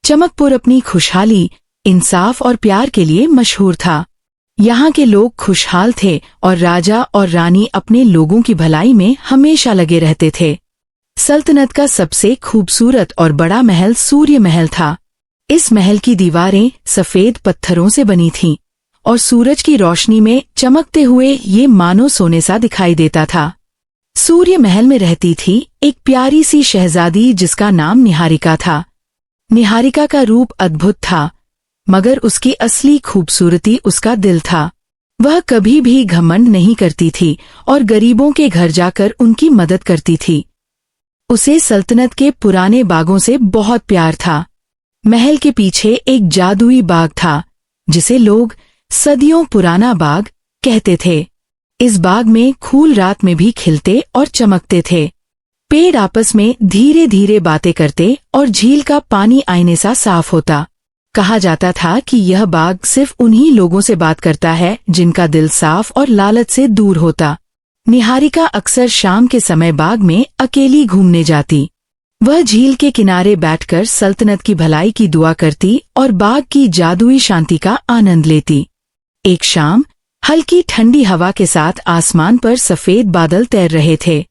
चमकपुर अपनी खुशहाली, इंसाफ और प्यार के लिए मशहूर था। यहाँ के लोग खुशहाल थे और राजा और रानी अपने लोगों की भलाई में हमेशा लगे रहते थे। सल्तनत का सबसे खूबसूरत और बड़ा महल सूर्य महल था। इस महल की दीवारें सफेद पत्थरों से बनी थीं और सूरज की रोशनी में चमकते हुए ये मानो सोने सा दिखाई देता था। सूर्य महल में रहती थी एक प्यारी सी शहजादी जिसका नाम निहारिका था। निहारिका का रूप अद्भुत था, मगर उसकी असली खूबसूरती उसका दिल था। वह कभी भी घमंड नहीं करती थी और गरीबों के घर जाकर उनकी मदद करती थी। उसे सल्तनत के पुराने बागों से बहुत प्यार था। महल के पीछे एक जादुई बाग था जिसे लोग सदियों पुराना बाग कहते थे। इस बाग में फूल रात में भी खिलते और चमकते थे। पेड़ आपस में धीरे धीरे बातें करते और झील का पानी आईने सा साफ होता। कहा जाता था कि यह बाग सिर्फ उन्हीं लोगों से बात करता है जिनका दिल साफ और लालच से दूर होता। निहारिका अक्सर शाम के समय बाग में अकेली घूमने जाती। वह झील के किनारे बैठकर सल्तनत की भलाई की दुआ करती और बाग की जादुई शांति का आनंद लेती। एक शाम हल्की ठंडी हवा के साथ आसमान पर सफेद बादल तैर रहे थे।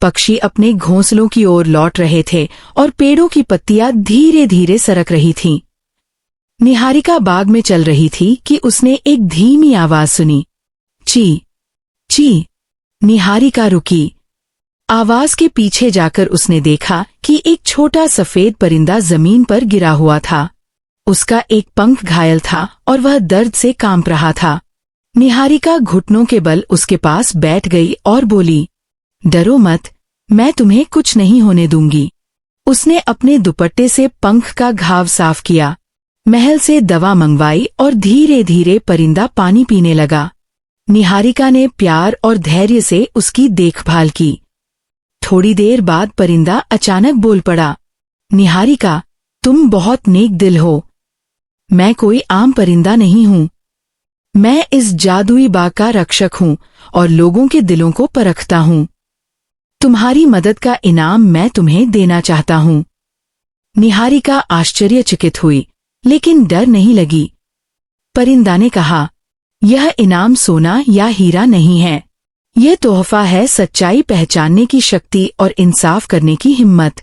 पक्षी अपने घोंसलों की ओर लौट रहे थे और पेड़ों की पत्तियां धीरे धीरे सरक रही थीं। निहारिका बाग में चल रही थी कि उसने एक धीमी आवाज सुनी, ची ची। निहारिका रुकी। आवाज के पीछे जाकर उसने देखा कि एक छोटा सफेद परिंदा जमीन पर गिरा हुआ था। उसका एक पंख घायल था और वह दर्द से कांप रहा था। निहारिका घुटनों के बल उसके पास बैठ गई और बोली, डरो मत, मैं तुम्हें कुछ नहीं होने दूंगी। उसने अपने दुपट्टे से पंख का घाव साफ किया, महल से दवा मंगवाई और धीरे धीरे परिंदा पानी पीने लगा। निहारिका ने प्यार और धैर्य से उसकी देखभाल की। थोड़ी देर बाद परिंदा अचानक बोल पड़ा, निहारिका, तुम बहुत नेक दिल हो। मैं कोई आम परिंदा नहीं हूँ। मैं इस जादुई बाग का रक्षक हूँ और लोगों के दिलों को परखता हूँ। तुम्हारी मदद का इनाम मैं तुम्हें देना चाहता हूँ। निहारिका आश्चर्यचकित हुई, लेकिन डर नहीं लगी। परिंदा ने कहा, यह इनाम सोना या हीरा नहीं है। यह तोहफा है सच्चाई पहचानने की शक्ति और इंसाफ करने की हिम्मत।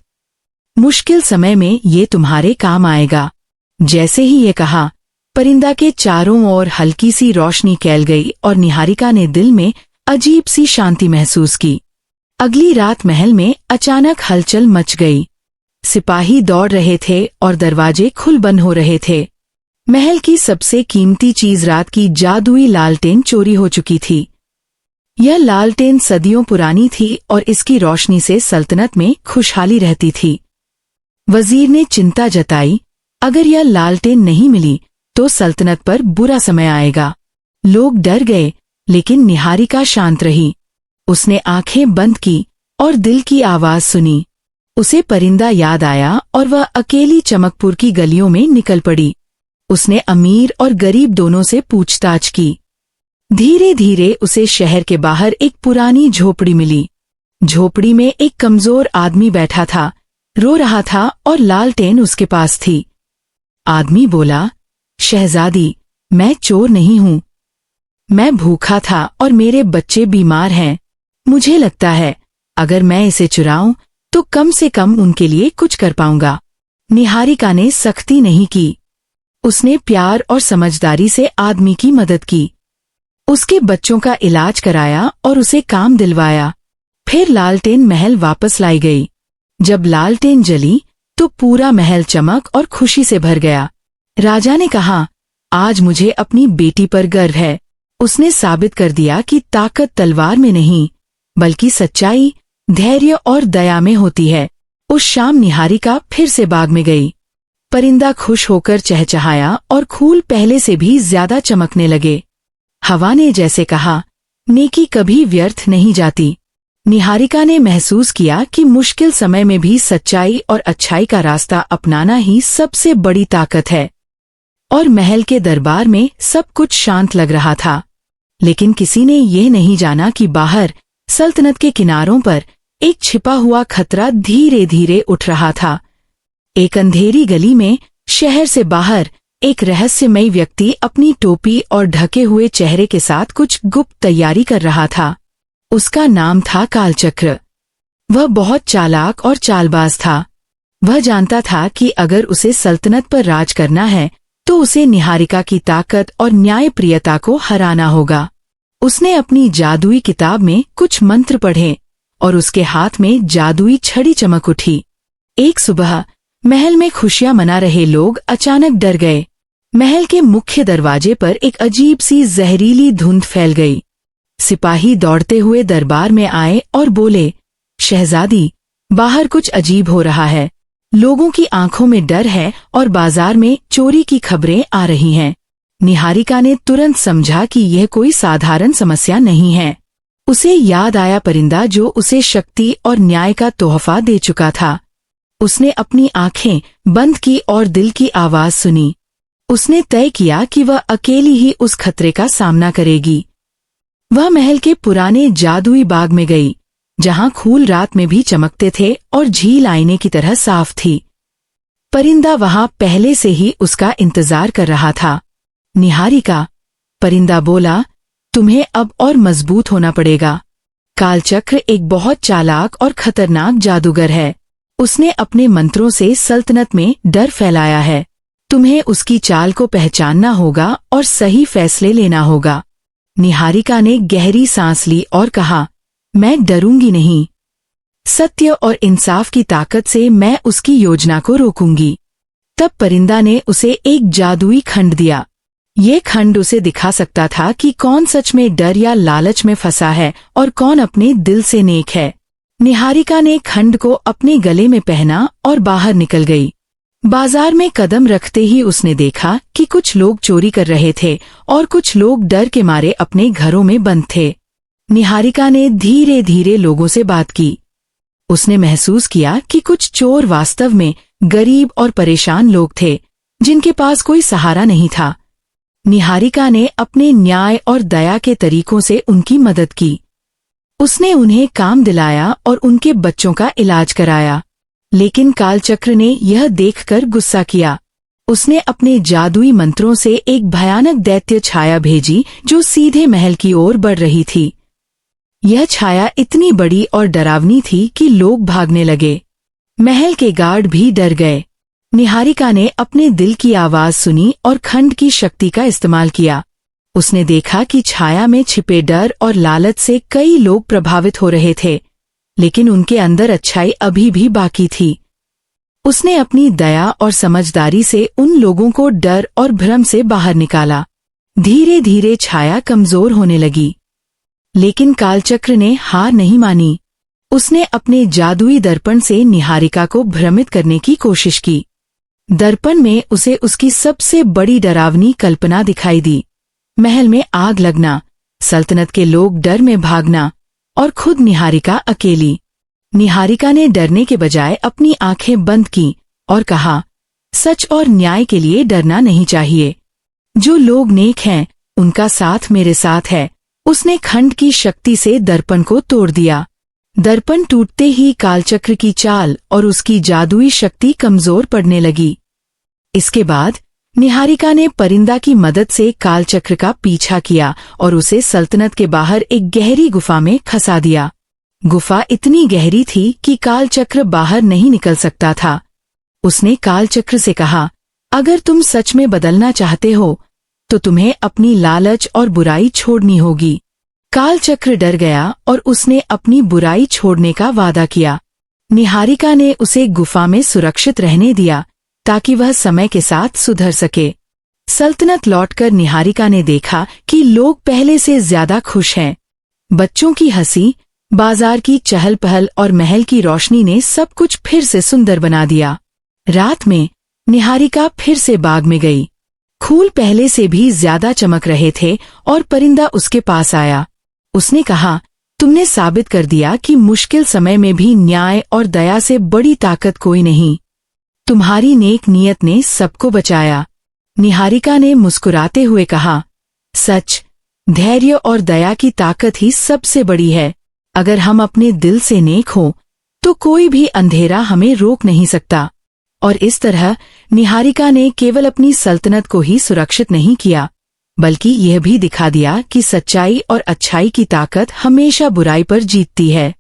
मुश्किल समय में ये तुम्हारे काम आएगा। जैसे ही ये कहा, परिंदा के चारों ओर हल्की सी रोशनी फैल गई और निहारिका ने दिल में अजीब सी शांति महसूस की। अगली रात महल में अचानक हलचल मच गई। सिपाही दौड़ रहे थे और दरवाजे खुल बंद हो रहे थे। महल की सबसे कीमती चीज रात की जादुई लालटेन चोरी हो चुकी थी। यह लालटेन सदियों पुरानी थी और इसकी रोशनी से सल्तनत में खुशहाली रहती थी। वजीर ने चिंता जताई, अगर यह लालटेन नहीं मिली तो सल्तनत पर बुरा समय आएगा। लोग डर गए, लेकिन निहारिका शांत रही। उसने आंखें बंद की और दिल की आवाज सुनी। उसे परिंदा याद आया और वह अकेली चमकपुर की गलियों में निकल पड़ी। उसने अमीर और गरीब दोनों से पूछताछ की। धीरे धीरे उसे शहर के बाहर एक पुरानी झोपड़ी मिली। झोपड़ी में एक कमजोर आदमी बैठा था, रो रहा था और लालटेन उसके पास थी। आदमी बोला, शहजादी, मैं चोर नहीं हूँ। मैं भूखा था और मेरे बच्चे बीमार हैं। मुझे लगता है अगर मैं इसे चुराऊं तो कम से कम उनके लिए कुछ कर पाऊंगा। निहारिका ने सख्ती नहीं की। उसने प्यार और समझदारी से आदमी की मदद की। उसके बच्चों का इलाज कराया और उसे काम दिलवाया। फिर लालटेन महल वापस लाई गई। जब लालटेन जली तो पूरा महल चमक और खुशी से भर गया। राजा ने कहा, आज मुझे अपनी बेटी पर गर्व है। उसने साबित कर दिया कि ताकत तलवार में नहीं, बल्कि सच्चाई, धैर्य और दया में होती है। उस शाम निहारिका फिर से बाग में गई। परिंदा खुश होकर चहचहाया और फूल पहले से भी ज्यादा चमकने लगे। हवा ने जैसे कहा, नेकी कभी व्यर्थ नहीं जाती। निहारिका ने महसूस किया कि मुश्किल समय में भी सच्चाई और अच्छाई का रास्ता अपनाना ही सबसे बड़ी ताकत है। और महल के दरबार में सब कुछ शांत लग रहा था, लेकिन किसी ने यह नहीं जाना कि बाहर सल्तनत के किनारों पर एक छिपा हुआ खतरा धीरे धीरे उठ रहा था। एक अंधेरी गली में शहर से बाहर एक रहस्यमयी व्यक्ति अपनी टोपी और ढके हुए चेहरे के साथ कुछ गुप्त तैयारी कर रहा था। उसका नाम था कालचक्र। वह बहुत चालाक और चालबाज था। वह जानता था कि अगर उसे सल्तनत पर राज करना है तो उसे निहारिका की ताकत और न्यायप्रियता को हराना होगा। उसने अपनी जादुई किताब में कुछ मंत्र पढ़े और उसके हाथ में जादुई छड़ी चमक उठी। एक सुबह महल में खुशियां मना रहे लोग अचानक डर गए। महल के मुख्य दरवाजे पर एक अजीब सी जहरीली धुंध फैल गई। सिपाही दौड़ते हुए दरबार में आए और बोले, शहजादी, बाहर कुछ अजीब हो रहा है। लोगों की आंखों में डर है और बाजार में चोरी की खबरें आ रही हैं। निहारिका ने तुरंत समझा कि यह कोई साधारण समस्या नहीं है। उसे याद आया परिंदा जो उसे शक्ति और न्याय का तोहफा दे चुका था। उसने अपनी आंखें बंद की और दिल की आवाज सुनी। उसने तय किया कि वह अकेली ही उस खतरे का सामना करेगी। वह महल के पुराने जादुई बाग में गई, जहां फूल रात में भी चमकते थे और झील आईने की तरह साफ थी। परिंदा वहां पहले से ही उसका इंतजार कर रहा था। निहारिका, परिंदा बोला, तुम्हें अब और मजबूत होना पड़ेगा। कालचक्र एक बहुत चालाक और खतरनाक जादूगर है। उसने अपने मंत्रों से सल्तनत में डर फैलाया है। तुम्हें उसकी चाल को पहचानना होगा और सही फैसले लेना होगा। निहारिका ने गहरी सांस ली और कहा, मैं डरूंगी नहीं। सत्य और इंसाफ की ताकत से मैं उसकी योजना को रोकूंगी। तब परिंदा ने उसे एक जादुई खंड दिया। ये खंड उसे दिखा सकता था कि कौन सच में डर या लालच में फंसा है और कौन अपने दिल से नेक है। निहारिका ने खंड को अपने गले में पहना और बाहर निकल गई। बाजार में कदम रखते ही उसने देखा कि कुछ लोग चोरी कर रहे थे और कुछ लोग डर के मारे अपने घरों में बंद थे। निहारिका ने धीरे धीरे लोगों से बात की। उसने महसूस किया कि कुछ चोर वास्तव में गरीब और परेशान लोग थे, जिनके पास कोई सहारा नहीं था। निहारिका ने अपने न्याय और दया के तरीकों से उनकी मदद की। उसने उन्हें काम दिलाया और उनके बच्चों का इलाज कराया। लेकिन कालचक्र ने यह देखकर गुस्सा किया। उसने अपने जादुई मंत्रों से एक भयानक दैत्य छाया भेजी जो सीधे महल की ओर बढ़ रही थी। यह छाया इतनी बड़ी और डरावनी थी कि लोग भागने लगे। महल के गार्ड भी डर गए। निहारिका ने अपने दिल की आवाज सुनी और खंड की शक्ति का इस्तेमाल किया। उसने देखा कि छाया में छिपे डर और लालच से कई लोग प्रभावित हो रहे थे, लेकिन उनके अंदर अच्छाई अभी भी बाकी थी। उसने अपनी दया और समझदारी से उन लोगों को डर और भ्रम से बाहर निकाला। धीरे धीरे छाया कमजोर होने लगी, लेकिन कालचक्र ने हार नहीं मानी। उसने अपने जादुई दर्पण से निहारिका को भ्रमित करने की कोशिश की। दर्पण में उसे उसकी सबसे बड़ी डरावनी कल्पना दिखाई दी। महल में आग लगना, सल्तनत के लोग डर में भागना और खुद निहारिका अकेली। निहारिका ने डरने के बजाय अपनी आंखें बंद की और कहा, सच और न्याय के लिए डरना नहीं चाहिए। जो लोग नेक हैं, उनका साथ मेरे साथ है। उसने खंड की शक्ति से दर्पण को तोड़ दिया। दर्पण टूटते ही कालचक्र की चाल और उसकी जादुई शक्ति कमजोर पड़ने लगी। इसके बाद निहारिका ने परिंदा की मदद से कालचक्र का पीछा किया और उसे सल्तनत के बाहर एक गहरी गुफा में फंसा दिया। गुफा इतनी गहरी थी कि कालचक्र बाहर नहीं निकल सकता था। उसने कालचक्र से कहा, अगर तुम सच में बदलना चाहते हो तो तुम्हें अपनी लालच और बुराई छोड़नी होगी। कालचक्र डर गया और उसने अपनी बुराई छोड़ने का वादा किया। निहारिका ने उसे गुफा में सुरक्षित रहने दिया ताकि वह समय के साथ सुधर सके। सल्तनत लौटकर निहारिका ने देखा कि लोग पहले से ज्यादा खुश हैं। बच्चों की हंसी, बाजार की चहल पहल और महल की रोशनी ने सब कुछ फिर से सुंदर बना दिया। रात में निहारिका फिर से बाग में गई। फूल पहले से भी ज्यादा चमक रहे थे और परिंदा उसके पास आया। उसने कहा, तुमने साबित कर दिया कि मुश्किल समय में भी न्याय और दया से बड़ी ताकत कोई नहीं। तुम्हारी नेक नीयत ने सबको बचाया। निहारिका ने मुस्कुराते हुए कहा, सच, धैर्य और दया की ताकत ही सबसे बड़ी है। अगर हम अपने दिल से नेक हों, तो कोई भी अंधेरा हमें रोक नहीं सकता। और इस तरह निहारिका ने केवल अपनी सल्तनत को ही सुरक्षित नहीं किया, बल्कि यह भी दिखा दिया कि सच्चाई और अच्छाई की ताकत हमेशा बुराई पर जीतती है।